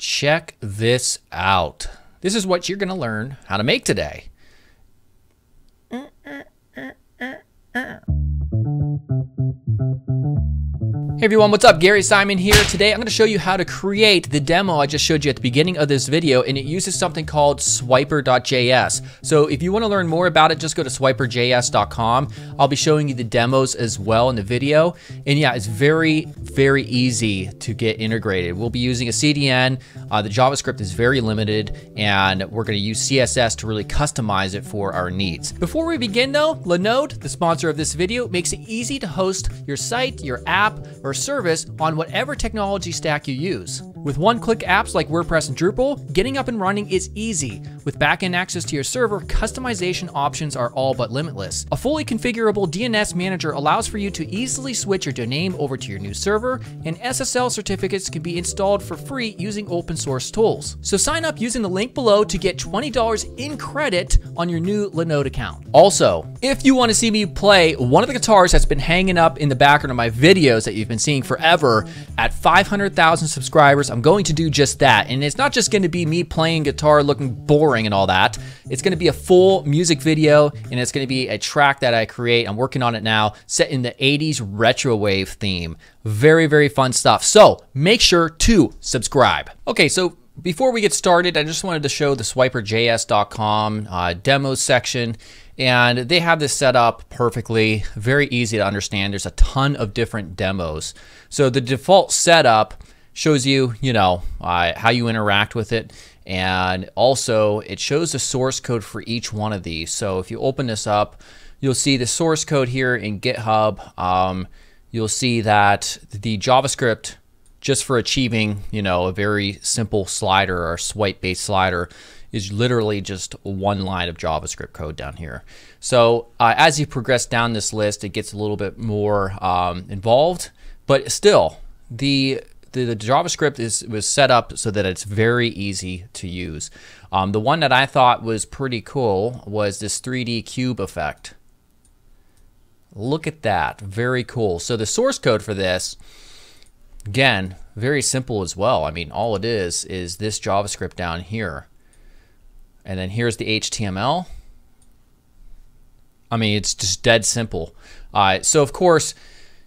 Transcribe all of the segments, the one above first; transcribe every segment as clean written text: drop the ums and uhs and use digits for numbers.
check this out. This is what you're going to learn how to make today. Hey everyone, what's up? Gary Simon here. Today I'm going to show you how to create the demo I just showed you at the beginning of this video, and it uses something called Swiper.js. So if you want to learn more about it, just go to Swiper.js.com. I'll be showing you the demos as well in the video. And yeah, it's very, very easy to get integrated. We'll be using a CDN. The JavaScript is very limited, and we're going to use CSS to really customize it for our needs. Before we begin though, Linode, the sponsor of this video, makes it easy to host your site, your app, or service on whatever technology stack you use. With one-click apps like WordPress and Drupal, getting up and running is easy. With backend access to your server, customization options are all but limitless. A fully configurable DNS manager allows for you to easily switch your domain over to your new server, and SSL certificates can be installed for free using open source tools. So sign up using the link below to get $20 in credit on your new Linode account. Also, if you want to see me play one of the guitars that's been hanging up in the background of my videos that you've been seeing forever, at 500,000 subscribers, I'm going to do just that. And it's not just going to be me playing guitar looking boring and all that. It's going to be a full music video, and it's going to be a track that I create. I'm working on it now, set in the 80s retro wave theme. Very, very fun stuff. So make sure to subscribe. Okay, so before we get started, I just wanted to show the Swiper.js.com demos section. And they have this set up perfectly, very easy to understand. There's a ton of different demos. So the default setup shows you, how you interact with it. And also it shows the source code for each one of these. So if you open this up, you'll see the source code here in GitHub. You'll see that the JavaScript, just for achieving, a very simple slider or swipe-based slider, is literally just one line of JavaScript code down here. So as you progress down this list, it gets a little bit more involved, but still, the JavaScript was set up so that it's very easy to use. The one that I thought was pretty cool was this 3D cube effect. Look at that, very cool. So the source code for this, again, very simple as well. I mean, all it is this JavaScript down here. And then here's the HTML. I mean, it's just dead simple. So of course,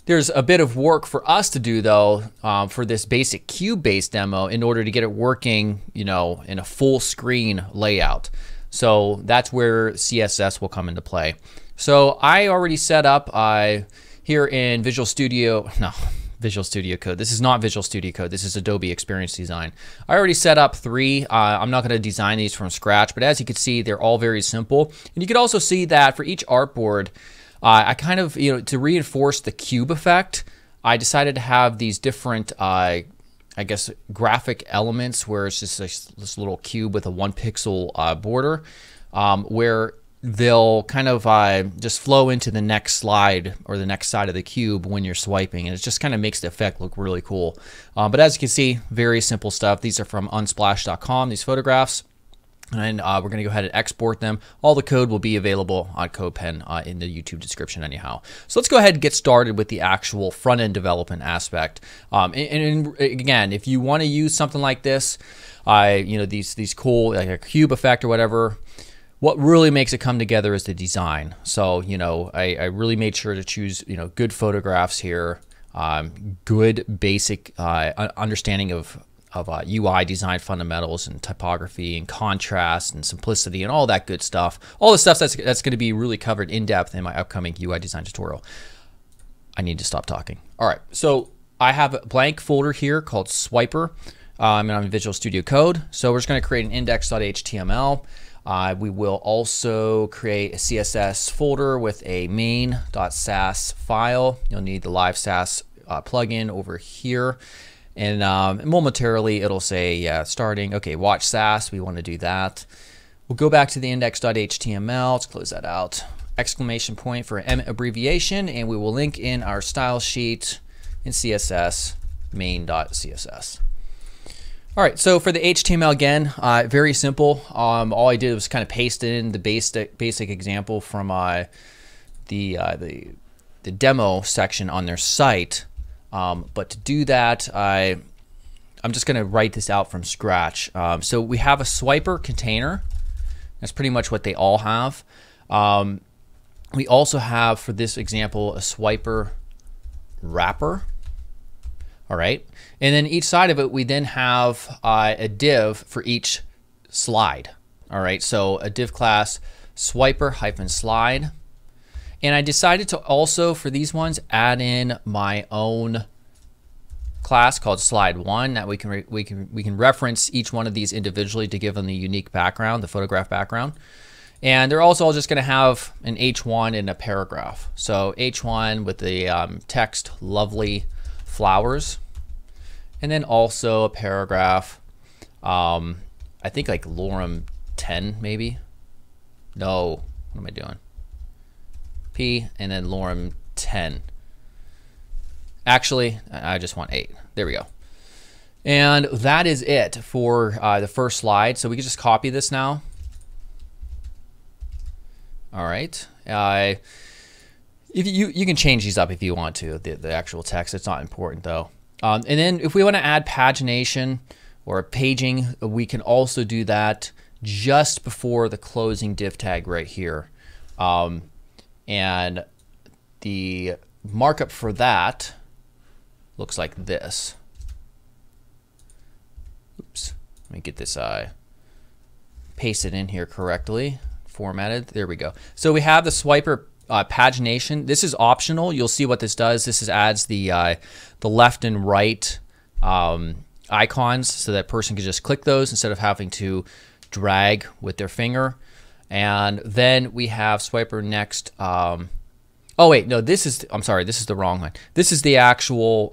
there's a bit of work for us to do though, for this basic cube-based demo in order to get it working, in a full screen layout. So that's where CSS will come into play. So I already set up here in Visual Studio Code. This is not Visual Studio Code. This is Adobe Experience Design. I already set up 3. I'm not going to design these from scratch, but as you can see, they're all very simple. And you can also see that for each artboard, I kind of, to reinforce the cube effect, I decided to have these different, I guess, graphic elements where it's just this little cube with a 1 pixel border, where they'll kind of just flow into the next slide or the next side of the cube when you're swiping, and it just kind of makes the effect look really cool. But as you can see, very simple stuff. These are from unsplash.com, these photographs, and we're going to go ahead and export them. All the code will be available on CodePen in the YouTube description anyhow. So let's go ahead and get started with the actual front-end development aspect. And again, if you want to use something like this, these cool, like a cube effect or whatever, what really makes it come together is the design. So, I really made sure to choose, good photographs here, good basic understanding of UI design fundamentals and typography and contrast and simplicity and all that good stuff. All the stuff that's going to be really covered in depth in my upcoming UI design tutorial. I need to stop talking. All right, so I have a blank folder here called Swiper, and I'm in Visual Studio Code. So we're just going to create an index.html. We will also create a CSS folder with a main.sass file. You'll need the live Sass plugin over here. And momentarily it'll say, starting. Okay, watch Sass. We want to do that. We'll go back to the index.html. Let's close that out. Exclamation point for an abbreviation. And we will link in our style sheet in CSS, main.css. All right, so for the HTML again, very simple. All I did was kind of paste in the basic example from the demo section on their site. But to do that, I I'm just going to write this out from scratch. So we have a swiper container. That's pretty much what they all have. We also have, for this example, a swiper wrapper. All right. And then each side of it, we then have a div for each slide. All right. So a div class swiper-slide. And I decided to also, for these ones, add in my own class called slide1 that we can reference each one of these individually to give them the unique background, the photograph background. And they're also all just going to have an H1 and a paragraph. So H1 with the text "lovely flowers," and then also a paragraph. I think like lorem 10 maybe. No, what am I doing? P and then lorem 10. Actually, I just want 8. There we go. And that is it for the first slide. So we can just copy this now. All right. If you can change these up if you want to, the actual text. It's not important though. And then if we want to add pagination or paging, we can also do that just before the closing div tag right here. And the markup for that looks like this. Oops. Let me get this pasted in here correctly. Formatted. There we go. So we have the swiper pagination. This is optional. You'll see what this does. This adds the left and right icons so that person can just click those instead of having to drag with their finger. And then we have swiper next. Oh wait, no, I'm sorry, this is the wrong one. This is the actual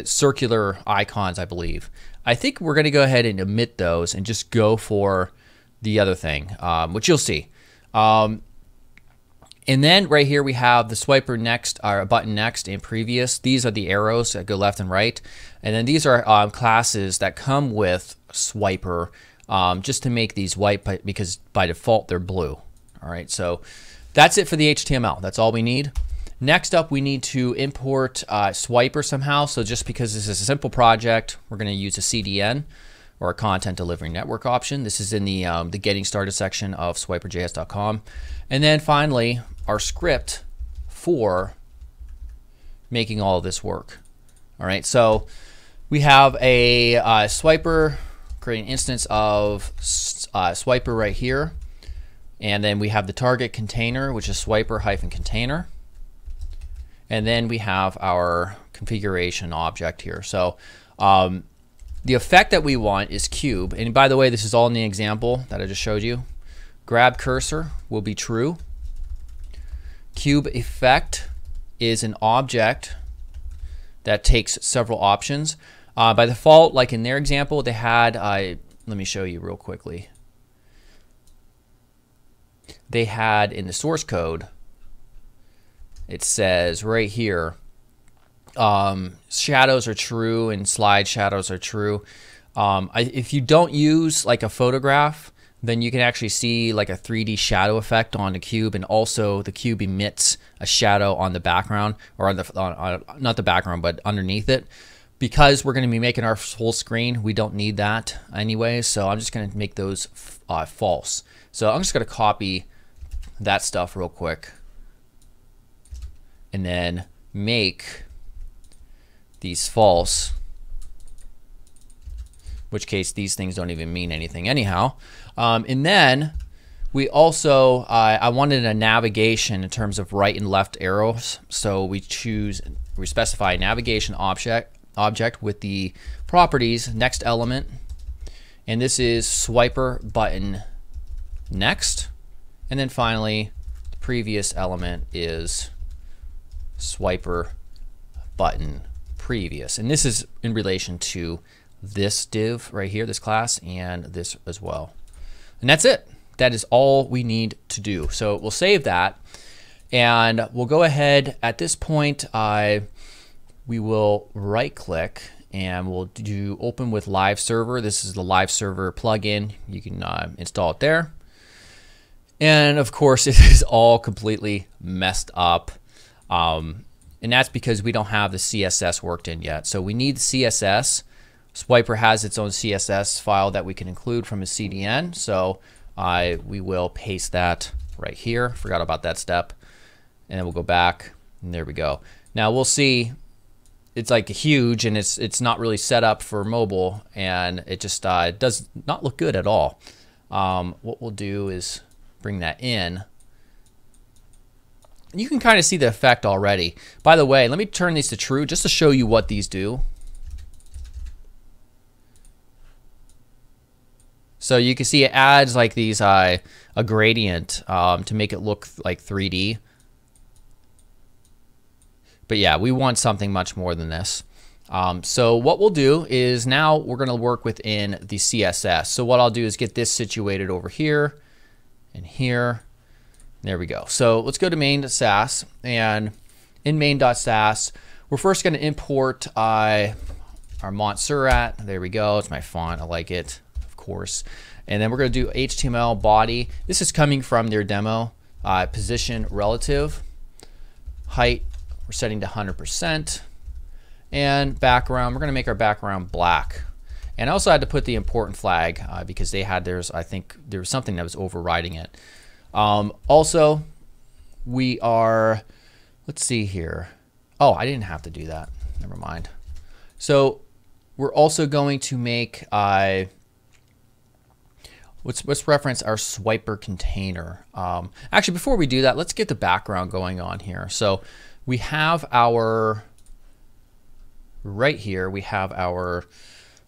circular icons, I believe. I think we're going to go ahead and omit those and just go for the other thing, which you'll see. And then right here we have the swiper next, or button next and previous. These are the arrows that go left and right. And then these are classes that come with swiper, just to make these white, because by default they're blue. All right, so that's it for the HTML. That's all we need. Next up, we need to import Swiper somehow. So just because this is a simple project, we're going to use a CDN, or a content delivery network option. This is in the getting started section of Swiper.js.com. And then finally, our script for making all of this work. All right, so we have a Swiper, create an instance of Swiper right here. And then we have the target container, which is Swiper-container. And then we have our configuration object here. So the effect that we want is cube. And by the way, this is all in the example that I just showed you. Grab cursor will be true. Cube effect is an object that takes several options. By default, like in their example, they had, let me show you real quickly. They had in the source code, it says right here, shadows are true and slide shadows are true. If you don't use like a photograph, then you can actually see like a 3D shadow effect on the cube, and also the cube emits a shadow on the background, or on the not the background, but underneath it. Because we're going to be making our full screen, we don't need that anyway, so I'm just going to make those false. So I'm just going to copy that stuff real quick and then make these false, in which case these things don't even mean anything anyhow. And then we also, I wanted a navigation in terms of right and left arrows, so we specify a navigation object with the properties next element, and this is swiper button next, and then finally the previous element is swiper button previous, and this is in relation to this div right here, this class, and this as well. And that's it. That is all we need to do. So we'll save that, and we'll go ahead at this point. We will right click and we'll do open with live server. This is the live server plugin. You can install it there. And of course it is all completely messed up. And that's because we don't have the CSS worked in yet. So we need CSS Swiper has its own CSS file that we can include from a CDN. So we will paste that right here. Forgot about that step. And then we'll go back, and there we go. Now we'll see it's like huge, and it's not really set up for mobile, and it just does not look good at all. What we'll do is bring that in. You can kind of see the effect already. By the way, let me turn these to true just to show you what these do. So you can see it adds like these a gradient to make it look like 3D. But yeah, we want something much more than this. So what we'll do is now we're going to work within the CSS. So what I'll do is get this situated over here and here. There we go. So let's go to main.sass, and in main.sass, we're first going to import our Montserrat. There we go. It's my font. I like it, of course. And then we're going to do HTML body. This is coming from their demo. Position relative. Height, we're setting to 100%. And background, we're going to make our background black. And I also had to put the important flag because they had theirs. I think there was something that was overriding it. Also, we are, let's see here. Oh, I didn't have to do that. Never mind. So we're also going to make, let's reference our Swiper container. Actually, before we do that, let's get the background going on here. So we have our, right here, we have our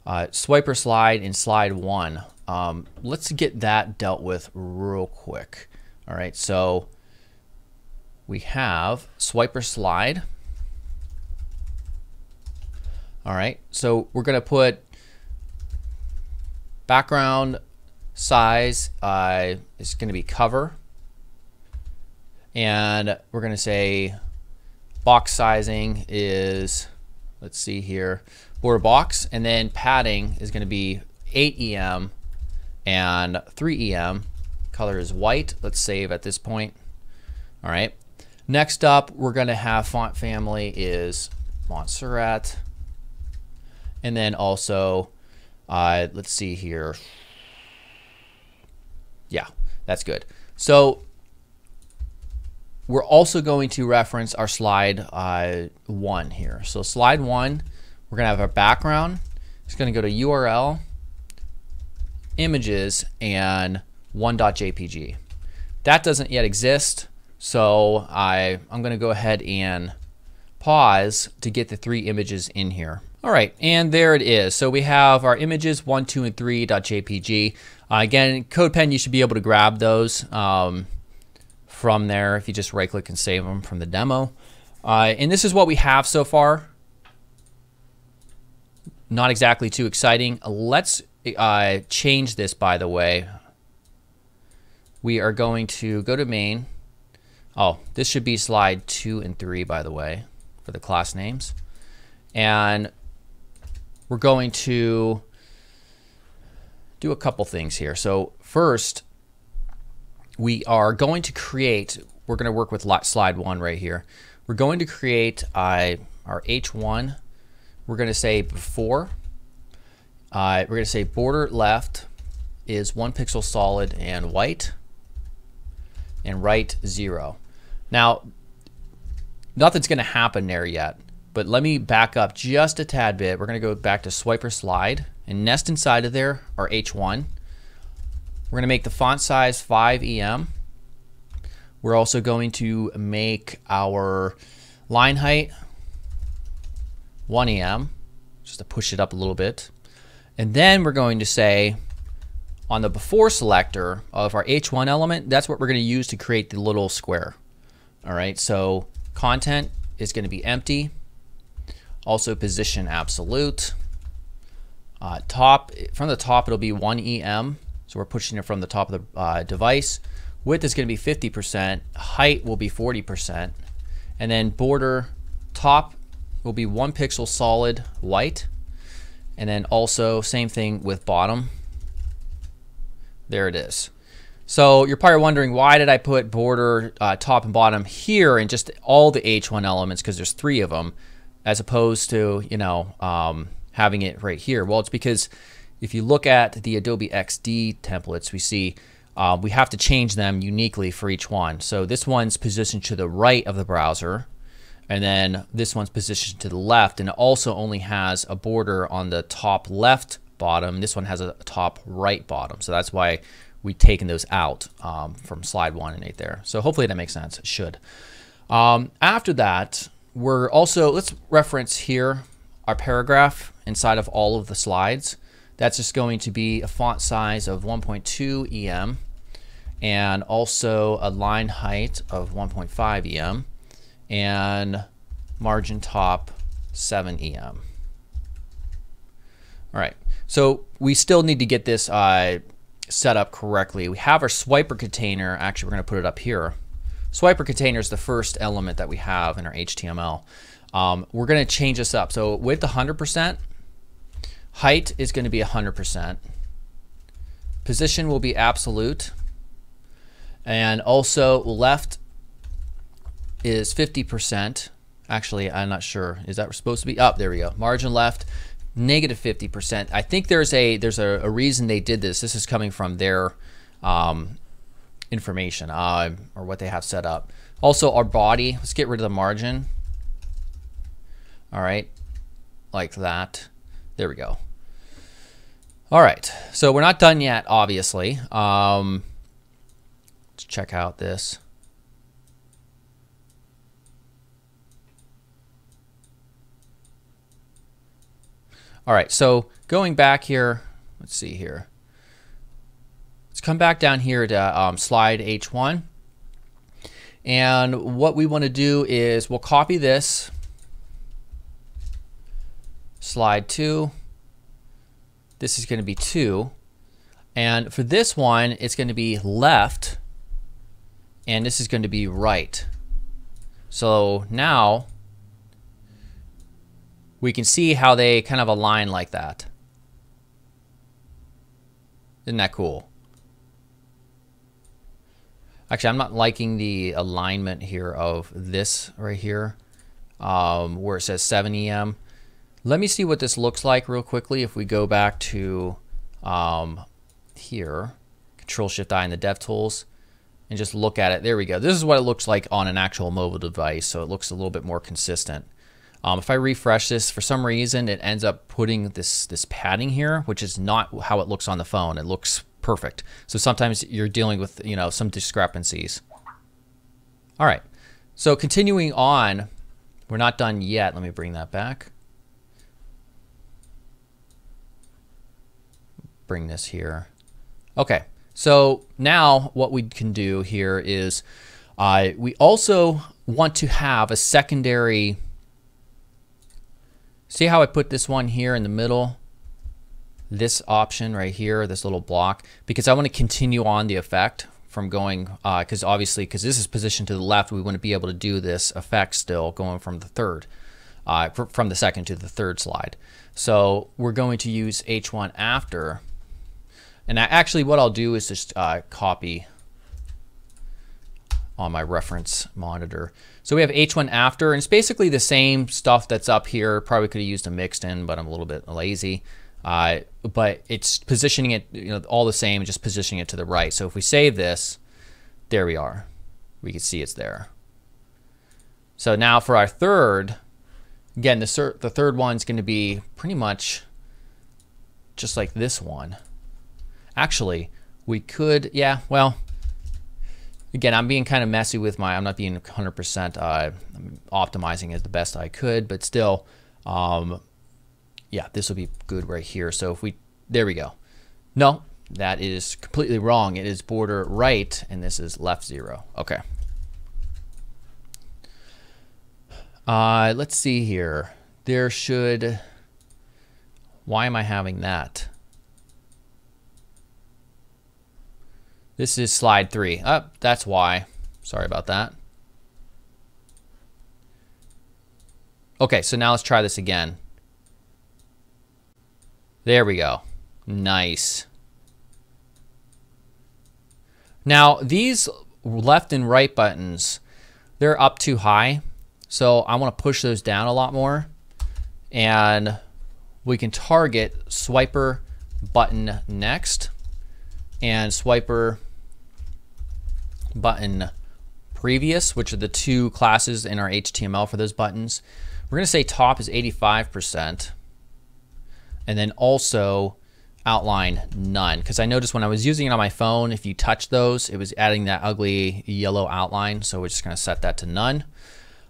Swiper slide in slide 1. Let's get that dealt with real quick. All right, so we have Swiper slide. All right, so we're going to put background size is going to be cover. And we're going to say box sizing is, let's see here, border box. And then padding is going to be 8 EM and 3 EM. Color is white. Let's save at this point. All right. Next up, we're going to have font family is Montserrat. And then also, let's see here. Yeah, that's good. So we're also going to reference our slide 1 here. So slide 1, we're going to have our background. It's going to go to URL, images, and 1.jpg. That doesn't yet exist, so I'm going to go ahead and pause to get the 3 images in here. All right, and there it is. So we have our images 1, 2, and 3.jpg. Again, CodePen, you should be able to grab those from there if you just right-click and save them from the demo. And this is what we have so far. Not exactly too exciting. Let's change this, by the way. We are going to go to main. Oh, this should be slide 2 and 3, by the way, for the class names. And we're going to do a couple things here. So first, we are going to create, we're going to work with slide 1 right here. We're going to create our H1. We're going to say before. We're going to say border left is 1 pixel solid and white, and right 0. Now, nothing's going to happen there yet, but let me back up just a tad bit. We're going to go back to Swiper slide and nest inside of there our H1. We're going to make the font size 5 EM. We're also going to make our line height 1 EM, just to push it up a little bit. And then we're going to say on the before selector of our H1 element, that's what we're going to use to create the little square. All right, so content is going to be empty. Also position absolute. Top, from the top it'll be 1 EM, so we're pushing it from the top of the device. Width is going to be 50%. Height will be 40%. And then border top will be 1 pixel solid white. And then also same thing with bottom. There it is. So you're probably wondering, why did I put border top and bottom here and just all the H1 elements, because there's 3 of them, as opposed to, you know, having it right here? Well, it's because if you look at the Adobe XD templates, we see we have to change them uniquely for each one. So this one's positioned to the right of the browser, and then this one's positioned to the left, and it also only has a border on the top left bottom. This one has a top right bottom. So that's why we've taken those out from slide 1 and 8 there. So hopefully that makes sense. It should. After that, we're also, let's reference here our paragraph inside of all of the slides. That's just going to be a font size of 1.2 EM and also a line height of 1.5 EM and margin top 7 EM. All right, so we still need to get this set up correctly. We have our swiper container. Actually, we're going to put it up here. Swiper container is the first element that we have in our HTML. We're going to change this up. So width 100%, height is going to be 100%, position will be absolute, and also left is 50%. Actually, I'm not sure. Is that supposed to be? Oh, there we go. Margin left, negative 50%. I think there's a reason they did this. This is coming from their information or what they have set up. Also, our body, let's get rid of the margin. All right, like that. There we go. All right, so we're not done yet, obviously. Let's check out this. All right, so going back here, let's see here. Let's come back down here to slide H1. And what we want to do is we'll copy this, slide 2. This is going to be 2. And for this one, it's going to be left, and this is going to be right. So now we can see how they kind of align like that. Isn't that cool? Actually, I'm not liking the alignment here of this right here, where it says 7 EM. Let me see what this looks like real quickly. If we go back to here, Control-Shift-I in the DevTools, and just look at it. There we go. This is what it looks like on an actual mobile device, so it looks a little bit more consistent. If I refresh this, for some reason, it ends up putting this padding here, which is not how it looks on the phone. It looks perfect. So sometimes you're dealing with, you know, some discrepancies. All right. So continuing on, we're not done yet. Let me bring that back. Bring this here. Okay. So now what we can do here is we also want to have a secondary. See how I put this one here in the middle? This option right here, this little block, because I want to continue on the effect from going, because obviously, because this is positioned to the left, we want to be able to do this effect still going from the third, from the second to the third slide. So we're going to use H1 after. And actually what I'll do is just copy on my reference monitor. So we have H1 after, and it's basically the same stuff that's up here. Probably could have used a mixed in, but I'm a little bit lazy. But it's positioning it, you know, all the same, just positioning it to the right. So if we save this, there we are. We can see it's there. So now for our third, again, the third one's going to be pretty much just like this one. Actually, we could, yeah, well, again, I'm being kind of messy with I'm not being 100% optimizing it the best I could, but still, yeah, this will be good right here. So if there we go. No, that is completely wrong. It is border right, and this is left 0. Okay. Let's see here. There should, why am I having that? This is slide 3. That's why. Sorry about that. Okay, so now let's try this again. There we go. Nice. Now, these left and right buttons, they're up too high. So I want to push those down a lot more. And we can target Swiper button next and Swiper button previous, which are the two classes in our HTML for those buttons. We're going to say top is 85%, and then also outline none, because I noticed when I was using it on my phone, if you touch those, it was adding that ugly yellow outline. So we're just going to set that to none.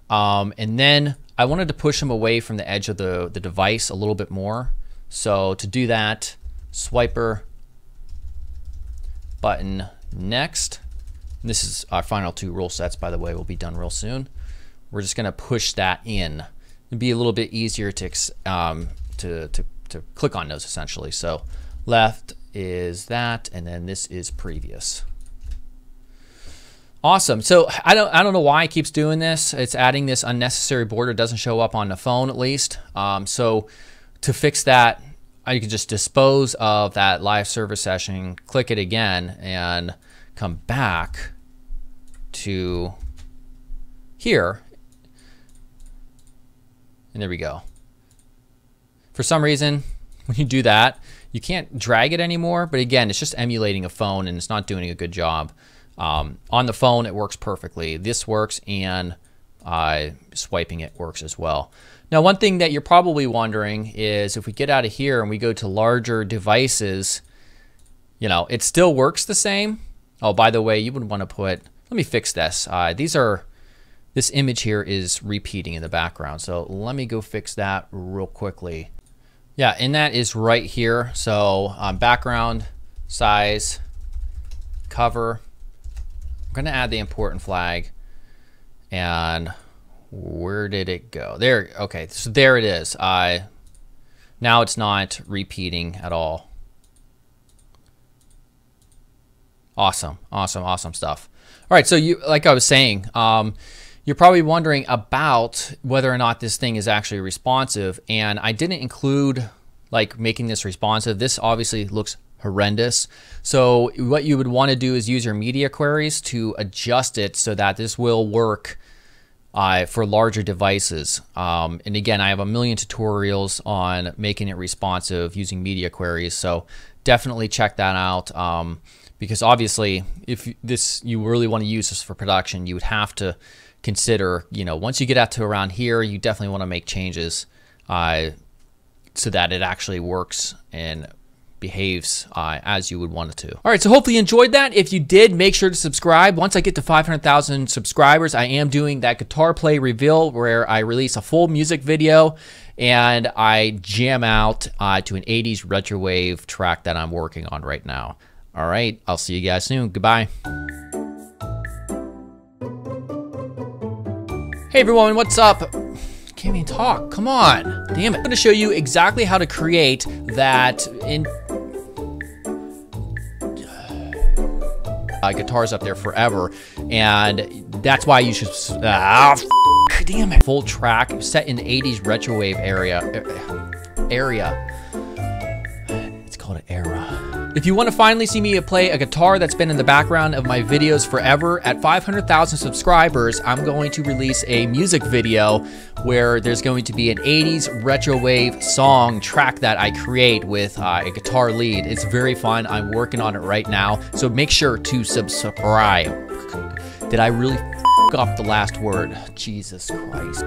And then I wanted to push them away from the edge of the device a little bit more. So to do that, Swiper button next. And this is our final two rule sets, by the way, will be done real soon. We're just going to push that in. It'd be a little bit easier to click on those essentially. So left is that, and then this is previous. Awesome. So I don't know why it keeps doing this. It's adding this unnecessary border. It doesn't show up on the phone at least. So to fix that, you can just dispose of that live server session, click it again, and come back to here. And there we go. For some reason, when you do that, you can't drag it anymore. But again, it's just emulating a phone and it's not doing a good job. On the phone, it works perfectly. This works, and swiping it works as well. Now, one thing that you're probably wondering is if we get out of here and we go to larger devices, you know, it still works the same. Oh, by the way, you would want to put, let me fix this. This image here is repeating in the background. So let me go fix that real quickly. Yeah, and that is right here. So background, size, cover. I'm going to add the important flag. And where did it go? There. Okay, so there it is. Now it's not repeating at all. Awesome, awesome, awesome stuff. All right, so like I was saying, you're probably wondering about whether or not this thing is actually responsive, and I didn't include like making this responsive. This obviously looks horrendous. So what you would want to do is use your media queries to adjust it so that this will work for larger devices. And again, I have a million tutorials on making it responsive using media queries, so definitely check that out. Because obviously, if you really want to use this for production, you would have to consider, you know, once you get out to around here, you definitely want to make changes so that it actually works and behaves as you would want it to. All right, so hopefully you enjoyed that. If you did, make sure to subscribe. Once I get to 500,000 subscribers, I am doing that guitar play reveal where I release a full music video and I jam out to an 80s retro wave track that I'm working on right now. All right, I'll see you guys soon. Goodbye. Hey everyone, what's up? Can't even talk, come on, damn it. I'm gonna show you exactly how to create that in guitars up there forever, and that's why you should, damn it. Full track set in the 80s retro wave area. It's called an era. If you want to finally see me play a guitar that's been in the background of my videos forever, at 500,000 subscribers, I'm going to release a music video where there's going to be an 80s retro wave song track that I create with a guitar lead. It's very fun. I'm working on it right now, so make sure to subscribe. Did I really f up the last word? Jesus Christ.